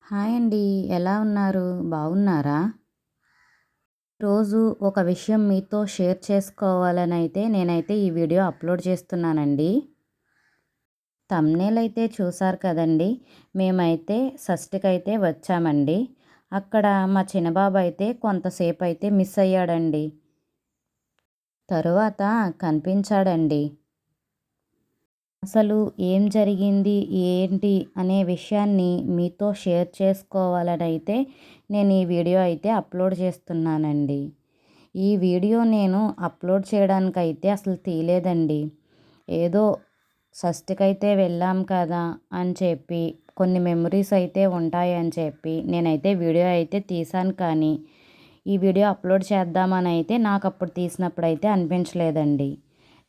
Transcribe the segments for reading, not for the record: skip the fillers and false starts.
Hi అండి. ఎలా ఉన్నారు? బాగున్నారా? రోజు ఒక విషయం మీతో షేర్ చేసుకోవాలనైతే నేనైతే ఈ వీడియో అప్లోడ్ చేస్తున్నానండి. థంబ్‌నెయిల్ అయితే చూసారు కదండీ! మేమైతే షష్ఠికైతే వచ్చామండి. అక్కడ మా చిన్నబాబు అయితే కొంతసేపయితే మిస్ అయ్యాడండి. తరువాత కనిపించాడండి. అసలు ఏం జరిగింది? ఏంటి? అనే విషయాన్ని మీతో షేర్ చేసుకోవాలనైతే నేను ఈ వీడియో అయితే అప్లోడ్ చేస్తున్నానండి. ఈ వీడియో నేను అప్లోడ్ చేయడానికైతే అసలు తీయలేదండి. ఏదో షష్ఠికైతే వెళ్ళాం కదా అని చెప్పి కొన్ని మెమరీస్ అయితే ఉంటాయని చెప్పి నేనైతే వీడియో అయితే తీశాను, కానీ ఈ వీడియో అప్లోడ్ చేద్దామని అయితే నాకు అప్పుడు తీసినప్పుడైతే అనిపించలేదండి.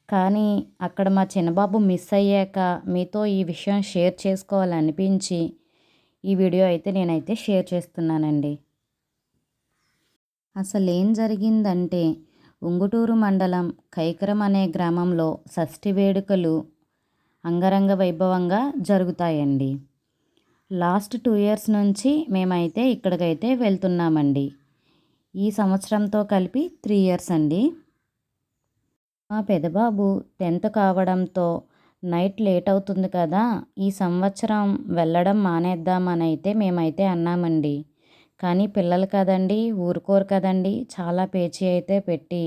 కానీ అక్కడ మా చిన్నబాబు మిస్ అయ్యాక మీతో ఈ విషయం షేర్ చేసుకోవాలనిపించి ఈ వీడియో అయితే నేనైతే షేర్ చేస్తున్నానండి. అసలేం జరిగిందంటే, ఉంగుటూరు మండలం కైకరం అనే గ్రామంలో షష్ఠి వేడుకలు అంగరంగ వైభవంగా జరుగుతాయండి. లాస్ట్ 2 ఇయర్స్ నుంచి మేమైతే ఇక్కడికైతే వెళ్తున్నామండి. ఈ సంవత్సరంతో కలిపి 3 ఇయర్స్ అండి. మా పెదబాబు 10th కావడంతో నైట్ లేట్ అవుతుంది కదా, ఈ సంవత్సరం వెళ్ళడం మానేద్దామనైతే మేమైతే అన్నామండి. కానీ పిల్లలు కదండీ, ఊరుకోరు కదండీ, చాలా పేచీ అయితే పెట్టి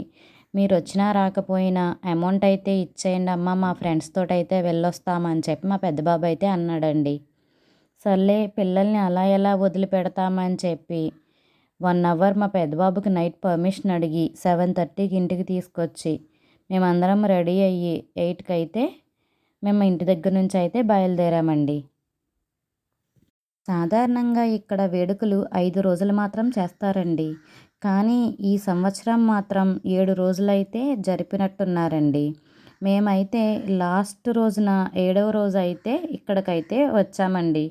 మీరొచ్చినా రాకపోయినా అమౌంట్ అయితే ఇచ్చేయండి అమ్మ, మా ఫ్రెండ్స్ తోటైతే వెళ్ళొస్తామని చెప్పి మా పెద్ద బాబు అయితే అన్నాడండి. సర్లే పిల్లల్ని అలా ఎలా వదిలిపెడతామని చెప్పి 1 అవర్ మా పెద్ద బాబుకి నైట్ పర్మిషన్ అడిగి 7:30కి ఇంటికి తీసుకొచ్చి మేమందరం రెడీ అయ్యి 8కి అయితే మేము ఇంటి దగ్గర నుంచి అయితే బయలుదేరామండి. సాధారణంగా ఇక్కడ వేడుకలు 5 రోజులు మాత్రం చేస్తారండి. కానీ ఈ సంవత్సరం మాత్రం 7 రోజులైతే జరిపినట్టున్నారండి. మేమైతే లాస్ట్ రోజున 7వ రోజు అయితే ఇక్కడికైతే వచ్చామండి.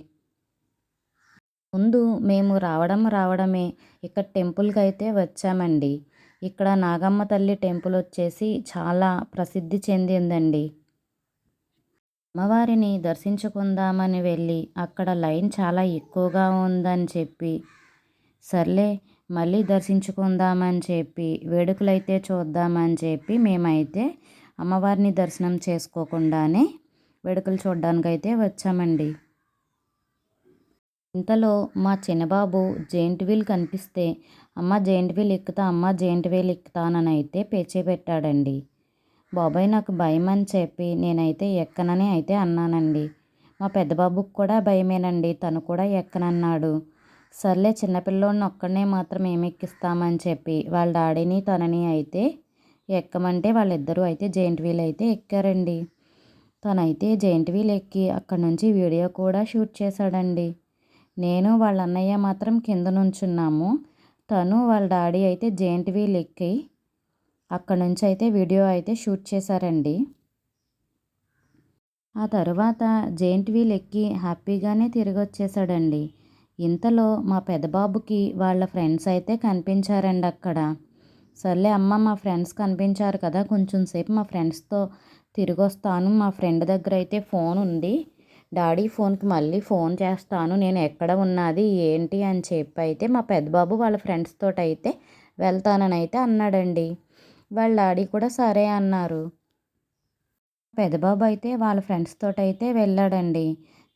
ముందు మేము రావడమే ఇక్కడ టెంపుల్కి అయితే వచ్చామండి. ఇక్కడ నాగమ్మ తల్లి టెంపుల్ వచ్చేసి చాలా ప్రసిద్ధి చెందిందండి. అమ్మవారిని దర్శించుకుందామని వెళ్ళి అక్కడ లైన్ చాలా ఎక్కువగా ఉందని చెప్పి సర్లే మళ్ళీ దర్శించుకుందామని చెప్పి వేడుకలైతే చూద్దామని చెప్పి మేమైతే అమ్మవారిని దర్శనం చేసుకోకుండానే వేడుకలు చూడడానికైతే వచ్చామండి. ఇంతలో మా చిన్నబాబు జెయింట్ వీల్ కనిపిస్తే అమ్మ జెయింట్ వీల్ ఎక్కుతా, అమ్మ జెయింట్ వీల్ ఎక్కుతానని అయితే పేచీ పెట్టాడండి. బాబాయ్ నాకు భయం అని చెప్పి నేనైతే ఎక్కనని అయితే అన్నానండి. మా పెద్ద బాబుకి కూడా భయమేనండి, తను కూడా ఎక్కనన్నాడు. సర్లే చిన్నపిల్లోడిని ఒక్కడినే మాత్రం ఏమెక్కిస్తామని చెప్పి వాళ్ళ డాడీని తనని అయితే ఎక్కమంటే వాళ్ళిద్దరూ అయితే జెయింట్ వీల్ అయితే ఎక్కారండి. తనైతే జెయింట్ వీల్ ఎక్కి అక్కడి నుంచి వీడియో కూడా షూట్ చేశాడండి. నేను వాళ్ళ అన్నయ్య మాత్రం కింద నుంచున్నాము. తను వాళ్ళ డాడీ అయితే జెయింట్ వీల్ ఎక్కి అక్కడి నుంచి అయితే వీడియో అయితే షూట్ చేశారండి. ఆ తర్వాత జెయింట్ వీల్ ఎక్కి హ్యాపీగానే తిరిగి వచ్చేసాడండి. ఇంతలో మా పెద్దబాబుకి వాళ్ళ ఫ్రెండ్స్ అయితే కనిపించారండి అక్కడ. సర్లే అమ్మ, మా ఫ్రెండ్స్ కనిపించారు కదా, కొంచెం సేపు మా ఫ్రెండ్స్తో తిరిగి వస్తాను, మా ఫ్రెండ్ దగ్గర అయితే ఫోన్ ఉంది, డాడీ ఫోన్కి మళ్ళీ ఫోన్ చేస్తాను, నేను ఎక్కడ ఉన్నది ఏంటి అని చెప్పి అయితే మా పెద్దబాబు వాళ్ళ ఫ్రెండ్స్ తోటి అయితే వెళ్తానని అయితే అన్నాడండి. వాళ్ళ డాడీ కూడా సరే అన్నారు. పెద్దబాబు అయితే వాళ్ళ ఫ్రెండ్స్ తోటైతే వెళ్ళాడండి.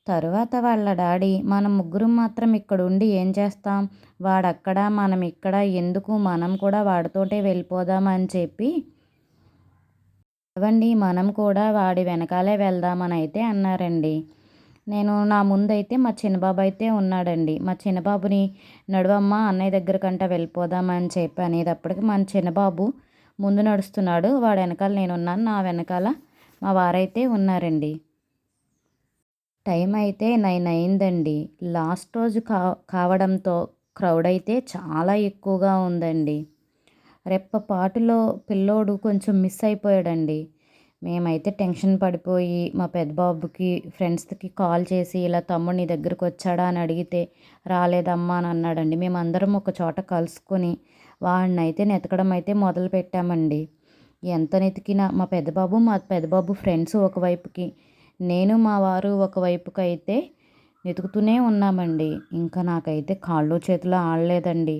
తరువాత వాళ్ళ డాడీ మనం ముగ్గురం మాత్రం ఇక్కడ ఉండి ఏం చేస్తాం, వాడక్కడ మనం ఇక్కడ ఎందుకు, మనం కూడా వాడితోటే వెళ్ళిపోదాం అని చెప్పి అవండి మనం కూడా వాడి వెనకాలే వెళ్దామని అయితే అన్నారండి. నేను నా ముందైతే మా చిన్నబాబు అయితే ఉన్నాడండి. మా చిన్నబాబుని నడువమ్మ అన్నయ్య దగ్గరకంట వెళ్ళిపోదామని చెప్పి అనేటప్పటికి మన చిన్నబాబు ముందు నడుస్తున్నాడు, వాడు వెనకాల నేనున్నాను, నా వెనకాల మా వారైతే ఉన్నారండి. టైం అయితే 9 అయిందండి. లాస్ట్ రోజు కావడంతో క్రౌడ్ అయితే చాలా ఎక్కువగా ఉందండి. రెప్పపాటులో పిల్లోడు కొంచెం మిస్ అయిపోయాడండి. మేమైతే టెన్షన్ పడిపోయి మా పెద్ద బాబుకి ఫ్రెండ్స్కి కాల్ చేసి ఇలా తమ్ముడు నీ దగ్గరికి వచ్చాడా అని అడిగితే రాలేదమ్మా అని అన్నాడండి. మేమందరం ఒక చోట కలుసుకొని వాడిని అయితే వెతకడం అయితే మొదలు పెట్టామండి. ఎంత వెతికినా మా పెద్దబాబు ఫ్రెండ్స్ ఒకవైపుకి, నేను మా వారు ఒకవైపుకి అయితే వెతుకుతూనే ఉన్నామండి. ఇంకా నాకైతే కాళ్ళు చేతులు ఆడలేదండి.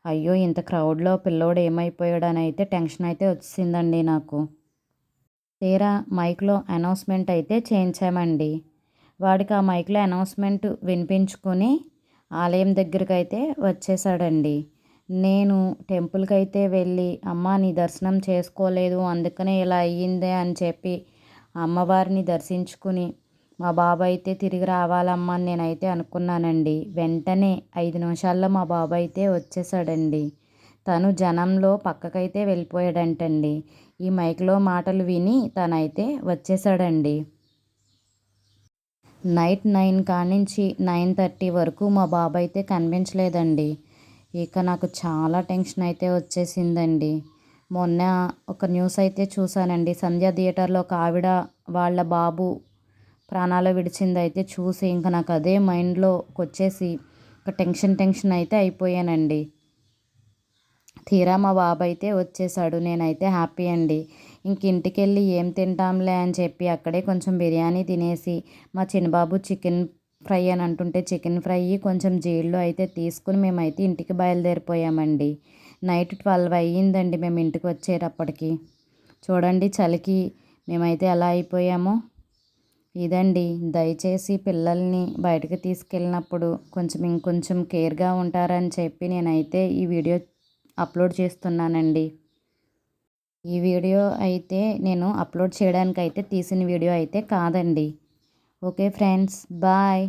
అయ్యో! ఇంత క్రౌడ్‌లో పిల్లోడు ఏమైపోయాడని అయితే టెన్షన్ అయితే వచ్చేసిందండి నాకు. తీరా మైక్‌లో అనౌన్స్‌మెంట్ అయితే చేయించామండి. వాడికి ఆ మైక్‌లో అనౌన్స్‌మెంట్ వినిపించుకొని ఆలయం దగ్గరకైతే వచ్చేసాడండి. నేను టెంపుల్‌కైతే వెళ్ళి, "అమ్మా! నీ దర్శనం చేసుకోలేదు. అందుకనే ఇలా అయ్యిందే" అని చెప్పి అమ్మవారిని దర్శించుకుని, మా బాబు అయితే తిరిగి రావాలమ్మా అని నేనైతే అనుకున్నానండి. వెంటనే 5 నిమిషాల్లో మా బాబు అయితే వచ్చేసాడండి. తను జనంలో పక్కకైతే వెళ్ళిపోయాడంటండి. ఈ మైక్‌లో మాటలు విని తనైతే వచ్చేసాడండి. నైట్ 9 కాడ్నించి 9:30 వరకు మా బాబైతే కనిపించలేదండి. ఇక నాకు చాలా టెన్షన్ అయితే వచ్చేసిందండి. మొన్న ఒక న్యూస్ అయితే చూసానండి. సంధ్య థియేటర్‌లో ఒక ఆవిడ వాళ్ళ బాబు ప్రాణాలు విడిచిందయితే చూసి ఇంక నాకు అదే మైండ్‌లోకొచ్చేసి ఒక టెన్షన్ అయితే అయిపోయానండి. తీరా మా బాబైతే వచ్చేసాడు. నేనైతే హ్యాపీ అండి. ఇంక ఇంటికెళ్ళి ఏం తింటాంలే అని చెప్పి అక్కడే కొంచెం బిర్యానీ తినేసి, మా చిన్నబాబు చికెన్ ఫ్రై అని అంటుంటే చికెన్ ఫ్రై కొంచెం జీడిలో అయితే తీసుకొని మేమైతే ఇంటికి బయలుదేరిపోయామండి. నైట్ 12 అయ్యిందండి మేము ఇంటికి వచ్చేటప్పటికి. చూడండి చలికి మేమైతే ఎలా అయిపోయామో. ఇదండి, దయచేసి పిల్లల్ని బయటకి తీసుకెళ్ళినప్పుడు కొంచెం ఇంకొంచెం కేర్‌గా ఉంటారని చెప్పి నేనైతే ఈ వీడియో అప్లోడ్ చేస్తున్నానండి. ఈ వీడియో అయితే నేను అప్లోడ్ చేయడానికైతే తీసిన వీడియో అయితే కాదండి. Okay friends, bye.